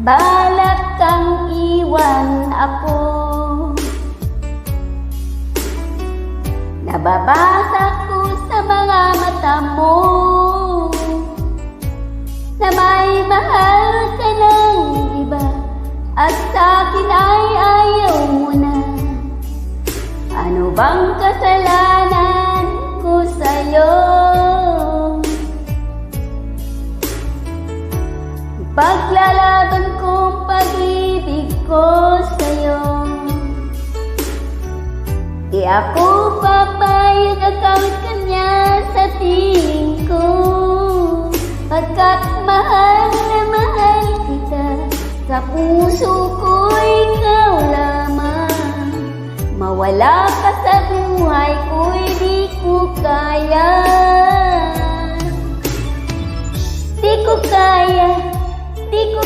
balak kang iwan ako. Nababasa ko sa mga mata mo na may mahal ka ng iba, at sa'kin ay ayaw mo na. Ano bang kasalanan ko sa'yo? Paglalaban kong pag-ibig ko sa'yo, di ako papayag agawin ka niya sa tingin ko. Pagkat mahal na mahal kita, sa puso ko ikaw lamang. Mawala ka sa buhay ko'y di ko kaya. Di ko kaya, di ko